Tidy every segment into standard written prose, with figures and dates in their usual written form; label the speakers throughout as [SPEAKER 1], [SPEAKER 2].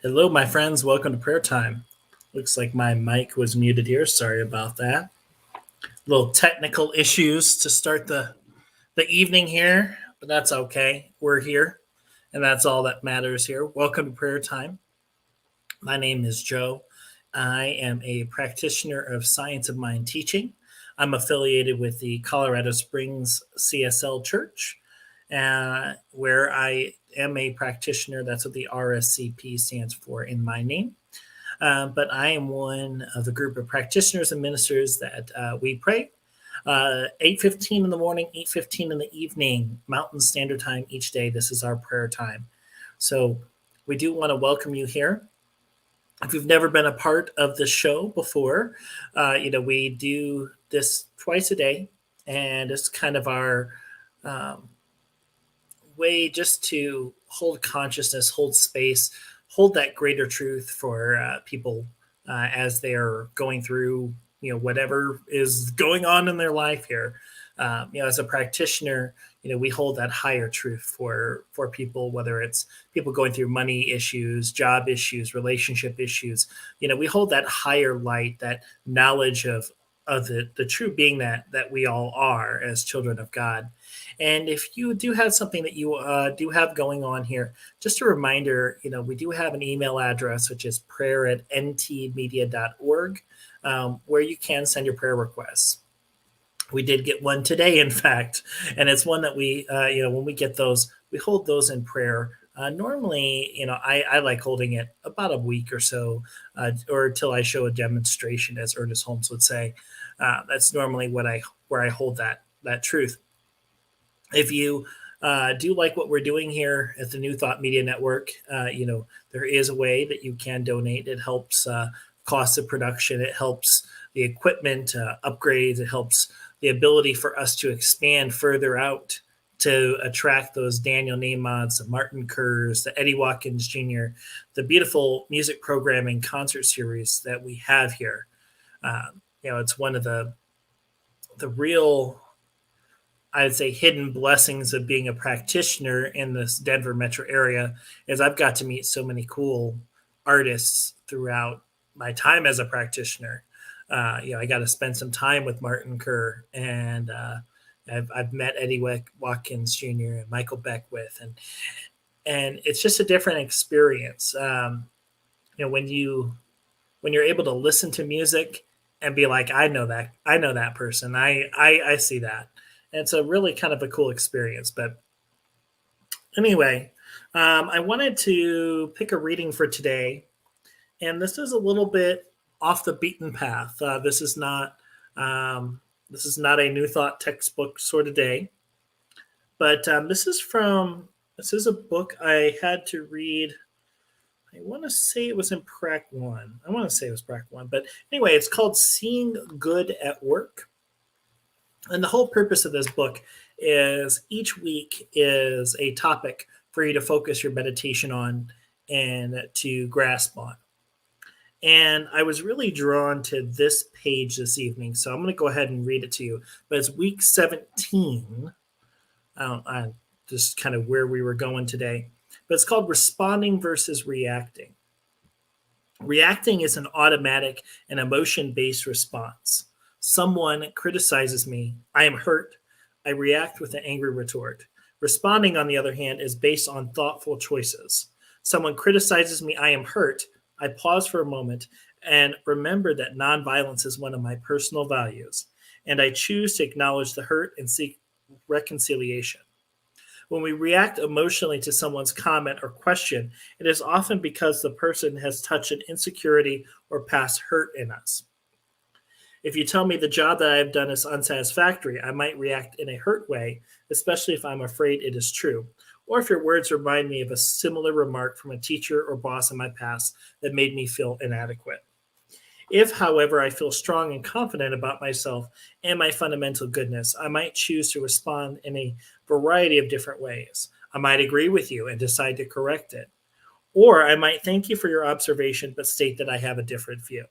[SPEAKER 1] Hello, my friends. Welcome to prayer time. Looks like my mic was muted here. Sorry about that. Little technical issues to start the evening here, but that's okay. We're here, and that's all that matters here. Welcome to prayer time. My name is Joe. I am a practitioner of science of mind teaching. I'm affiliated with the Colorado Springs CSL Church, where I am a practitioner. That's what the RScP stands for in my name. But I am one of the group of practitioners and ministers that we pray 8:15 in the morning, 8:15 in the evening, Mountain Standard Time each day. This is our prayer time. So we do want to welcome you here. If you've never been a part of the show before, we do this twice a day, and it's kind of our way just to hold consciousness, hold space, hold that greater truth for people as they are going through, whatever is going on in their life here. As a practitioner, we hold that higher truth for people, whether it's people going through money issues, job issues, relationship issues. We hold that higher light, that knowledge of the true being that we all are as children of God. And if you do have something that you do have going on here, just a reminder, we do have an email address, which is prayer@ntmedia.org, where you can send your prayer requests. We did get one today, in fact, and it's one that we, when we get those, we hold those in prayer. Normally, I like holding it about a week or so, or until I show a demonstration, as Ernest Holmes would say. That's normally where I hold that truth. If you do like what we're doing here at the New Thought Media Network, there is a way that you can donate. It helps cost of production. It helps the equipment upgrades. It helps the ability for us to expand further out to attract those Daniel Neymots, the Martin Kerrs, the Eddie Watkins Jr., the beautiful music programming concert series that we have here. It's one of the real, I'd say, hidden blessings of being a practitioner in this Denver metro area is I've got to meet so many cool artists throughout my time as a practitioner. I got to spend some time with Martin Kerr, and I've met Eddie Watkins Jr. and Michael Beckwith, and it's just a different experience. When you're able to listen to music and be like, I know that person, I see that. And it's a really kind of a cool experience. But anyway, I wanted to pick a reading for today, and this is a little bit off the beaten path. This is not a New Thought textbook sort of day, but this is a book I had to read. I want to say it was in Prac 1. I want to say it was Prac 1, but anyway, it's called Seeing Good at Work. And the whole purpose of this book is each week is a topic for you to focus your meditation on and to grasp on. And I was really drawn to this page this evening, so I'm going to go ahead and read it to you. But it's week 17, just kind of where we were going today. But it's called Responding versus Reacting. Reacting is an automatic and emotion-based response. Someone criticizes me. I am hurt. I react with an angry retort. Responding, on the other hand, is based on thoughtful choices. Someone criticizes me. I am hurt. I pause for a moment and remember that nonviolence is one of my personal values, and I choose to acknowledge the hurt and seek reconciliation. When we react emotionally to someone's comment or question, it is often because the person has touched an insecurity or past hurt in us. If you tell me the job that I have done is unsatisfactory, I might react in a hurt way, especially if I'm afraid it is true, or if your words remind me of a similar remark from a teacher or boss in my past that made me feel inadequate. If, however, I feel strong and confident about myself and my fundamental goodness, I might choose to respond in a variety of different ways. I might agree with you and decide to correct it. Or I might thank you for your observation but state that I have a different view.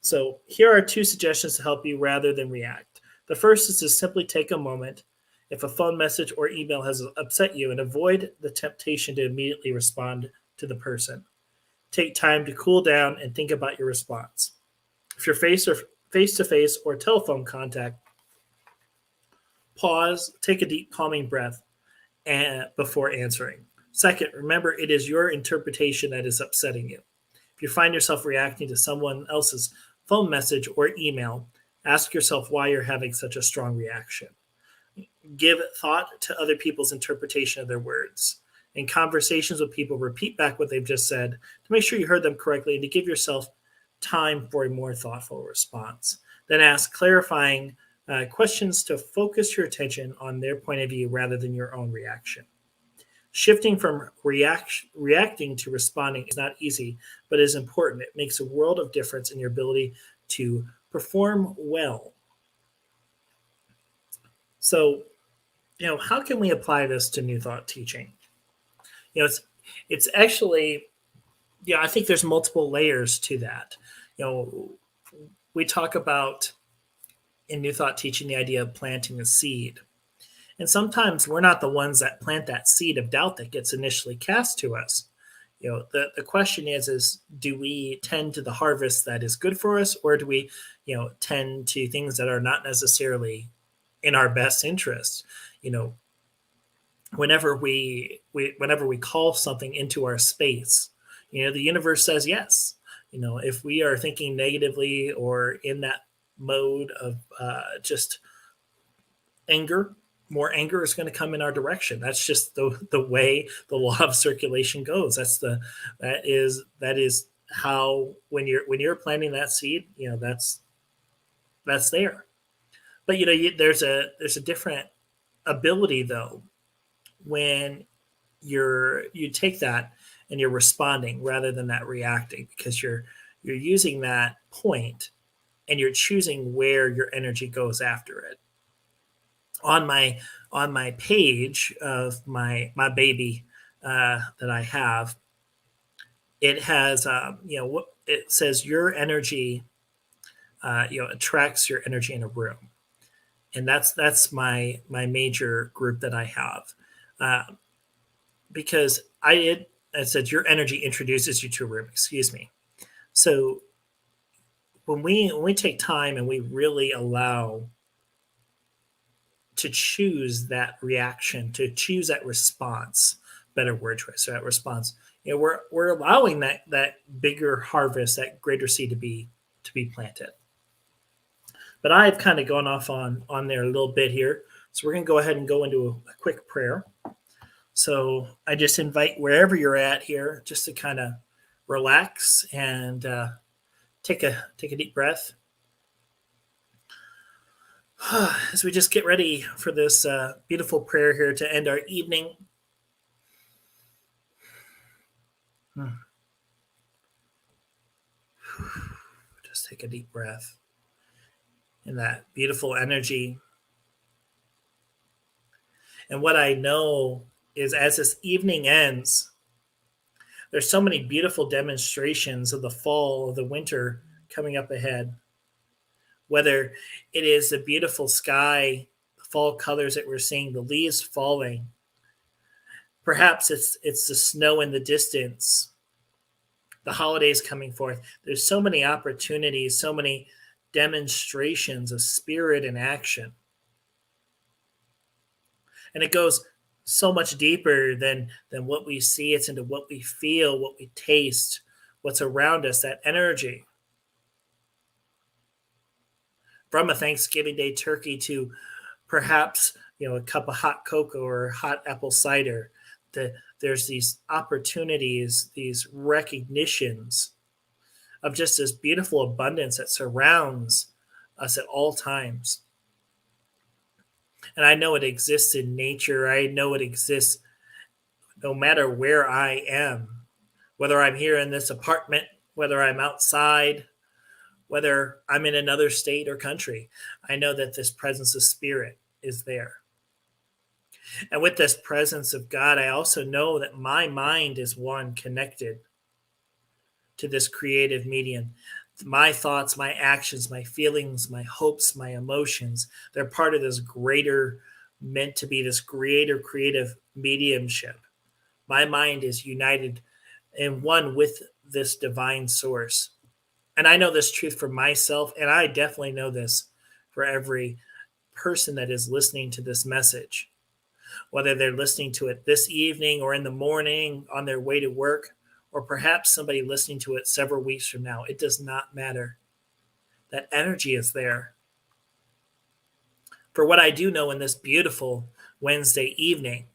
[SPEAKER 1] So here are two suggestions to help you rather than react. The first is to simply take a moment if a phone message or email has upset you and avoid the temptation to immediately respond to the person. Take time to cool down and think about your response. If you're face to face or telephone contact, pause, take a deep calming breath before answering. Second, remember it is your interpretation that is upsetting you. If you find yourself reacting to someone else's phone message or email, ask yourself why you're having such a strong reaction. Give thought to other people's interpretation of their words. In conversations with people, repeat back what they've just said to make sure you heard them correctly and to give yourself time for a more thoughtful response. Then ask clarifying questions to focus your attention on their point of view rather than your own reaction. Shifting from reacting to responding is not easy, but is important. It makes a world of difference in your ability to perform well. So, how can we apply this to New Thought teaching? It's actually, I think there's multiple layers to that. We talk about in New Thought teaching the idea of planting a seed. And sometimes we're not the ones that plant that seed of doubt that gets initially cast to us. The question is do we tend to the harvest that is good for us, or do we, tend to things that are not necessarily in our best interest? Whenever we call something into our space, the universe says yes. If we are thinking negatively or in that mode of just anger, more anger is going to come in our direction. That's just the way the law of circulation goes. That is how when you're planting that seed, that's there. But there's a different ability though when you take that and you're responding rather than that reacting, because you're using that point and you're choosing where your energy goes after it. On my page of my baby that I have, it has it says your energy attracts your energy in a room, and that's my major group that I have, because it said your energy introduces you to a room. Excuse me. So when we take time and we really allow to choose that reaction, to choose that response, better word choice, so that response, we're allowing that bigger harvest, that greater seed to be planted. But I've kind of gone off on there a little bit here, so we're going to go ahead and go into a quick prayer. So I just invite wherever you're at here just to kind of relax and take a deep breath as we just get ready for this beautiful prayer here to end our evening. Just take a deep breath in that beautiful energy. And what I know is as this evening ends, there's so many beautiful demonstrations of the fall, of the winter coming up ahead. Whether it is the beautiful sky, the fall colors that we're seeing, the leaves falling. Perhaps it's the snow in the distance, the holidays coming forth. There's so many opportunities, so many demonstrations of spirit and action. And it goes so much deeper than what we see. It's into what we feel, what we taste, what's around us, that energy. From a Thanksgiving Day turkey to perhaps a cup of hot cocoa or hot apple cider. There's these opportunities, these recognitions of just this beautiful abundance that surrounds us at all times. And I know it exists in nature. I know it exists no matter where I am, whether I'm here in this apartment, whether I'm outside, whether I'm in another state or country. I know that this presence of spirit is there. And with this presence of God, I also know that my mind is one connected to this creative medium. My thoughts, my actions, my feelings, my hopes, my emotions, they're part of this greater, meant to be this greater creative mediumship. My mind is united and one with this divine source. And I know this truth for myself, and I definitely know this for every person that is listening to this message, whether they're listening to it this evening or in the morning on their way to work, or perhaps somebody listening to it several weeks from now. It does not matter. That energy is there. For what I do know in this beautiful Wednesday evening,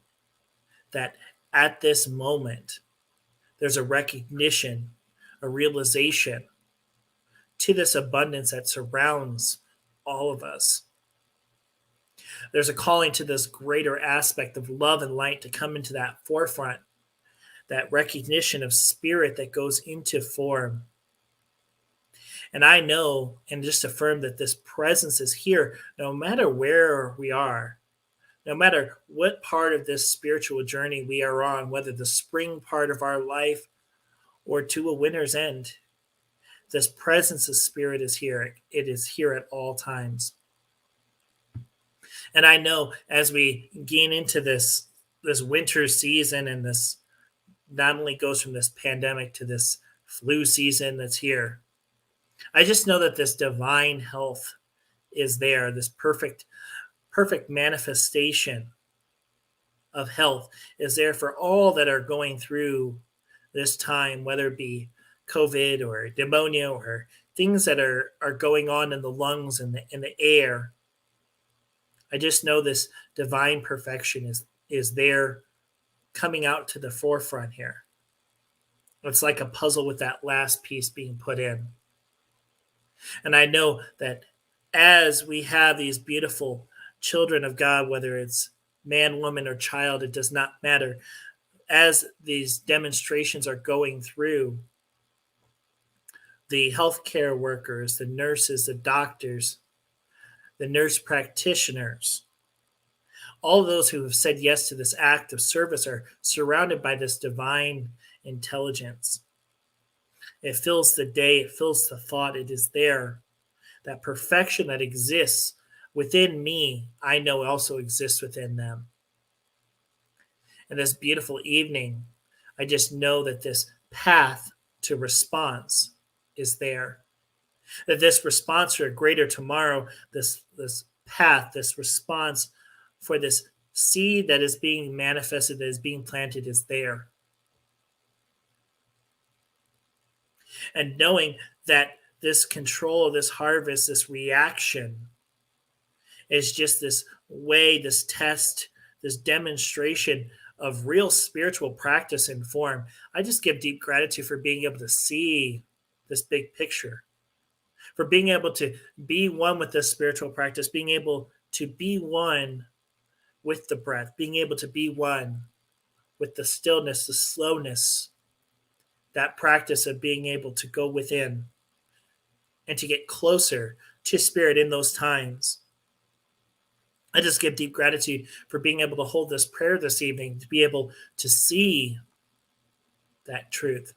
[SPEAKER 1] that at this moment, there's a recognition, a realization to this abundance that surrounds all of us. There's a calling to this greater aspect of love and light to come into that forefront, that recognition of spirit that goes into form. And I know and just affirm that this presence is here no matter where we are, no matter what part of this spiritual journey we are on, whether the spring part of our life or to a winter's end. This presence of spirit is here. It is here at all times. And I know as we gain into this winter season, and this not only goes from this pandemic to this flu season that's here, I just know that this divine health is there, this perfect manifestation of health is there for all that are going through this time, whether it be COVID or pneumonia or things that are going on in the lungs and in the air. I just know this divine perfection is there, coming out to the forefront here. It's like a puzzle with that last piece being put in. And I know that as we have these beautiful children of God, whether it's man, woman, or child, it does not matter. As these demonstrations are going through, the healthcare workers, the nurses, the doctors, the nurse practitioners, all of those who have said yes to this act of service are surrounded by this divine intelligence. It fills the day, it fills the thought, it is there. That perfection that exists within me, I know also exists within them. And this beautiful evening, I just know that this path to response is there. That this response for a greater tomorrow, this path, this response for this seed that is being manifested, that is being planted, is there. And knowing that this control, this harvest, this reaction is just this way, this test, this demonstration of real spiritual practice and form. I just give deep gratitude for being able to see this big picture, for being able to be one with this spiritual practice, being able to be one with the breath, being able to be one with the stillness, the slowness, that practice of being able to go within and to get closer to spirit in those times. I just give deep gratitude for being able to hold this prayer this evening, to be able to see that truth.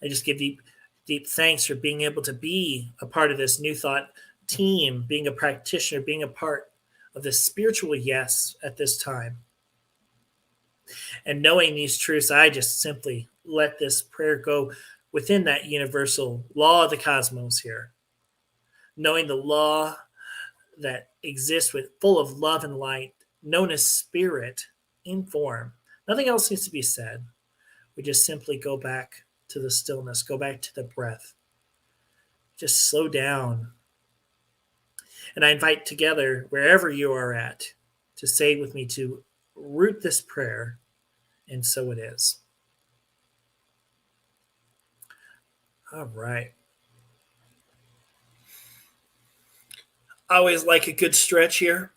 [SPEAKER 1] I just give deep thanks for being able to be a part of this New Thought team, being a practitioner, being a part of this spiritual yes at this time. And knowing these truths, I just simply let this prayer go within that universal law of the cosmos here. Knowing the law that exists with full of love and light, known as spirit, in form. Nothing else needs to be said. We just simply go back to the stillness, go back to the breath. Just slow down. And I invite together, wherever you are at, to say with me to root this prayer, and so it is. All right. I always like a good stretch here.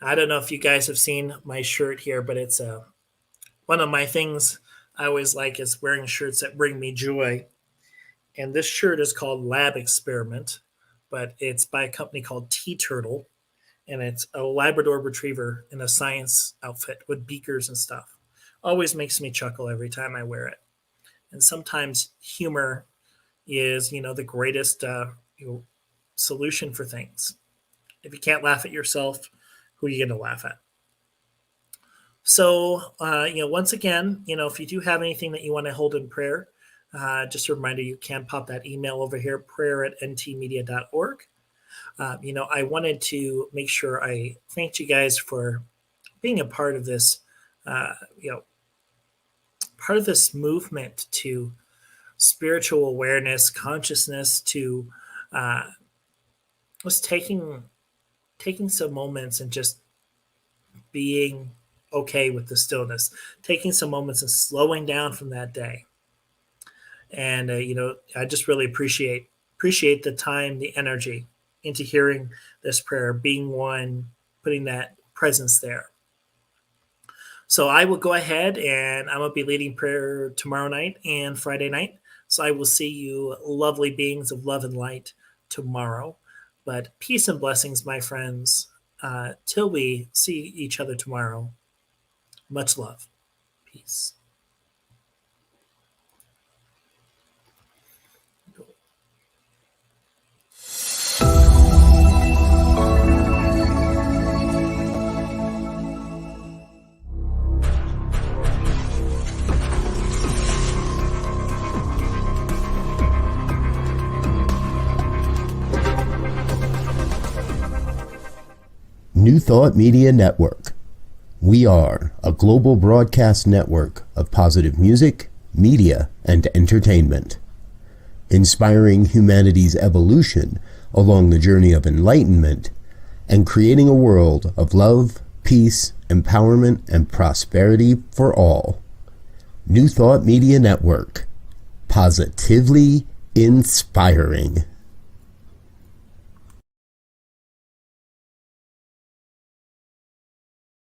[SPEAKER 1] I don't know if you guys have seen my shirt here, but it's one of my things I always like is wearing shirts that bring me joy. And this shirt is called Lab Experiment, but it's by a company called Tea Turtle, and it's a Labrador Retriever in a science outfit with beakers and stuff. Always makes me chuckle every time I wear it. And sometimes humor is, the greatest solution for things. If you can't laugh at yourself, who are you going to laugh at? So, once again, if you do have anything that you want to hold in prayer, just a reminder, you can pop that email over here, prayer@ntmedia.org. I wanted to make sure I thanked you guys for being a part of this, part of this movement to spiritual awareness, consciousness, to was taking some moments and just being okay with the stillness, taking some moments and slowing down from that day. And I just really appreciate the time, the energy into hearing this prayer, being one, putting that presence there. So I will go ahead and I'm going to be leading prayer tomorrow night and Friday night. So I will see you lovely beings of love and light tomorrow. But peace and blessings, my friends, till we see each other tomorrow. Much love. Peace.
[SPEAKER 2] New Thought Media Network. We are a global broadcast network of positive music, media, and entertainment, inspiring humanity's evolution along the journey of enlightenment and creating a world of love, peace, empowerment, and prosperity for all. New Thought Media Network. Positively inspiring.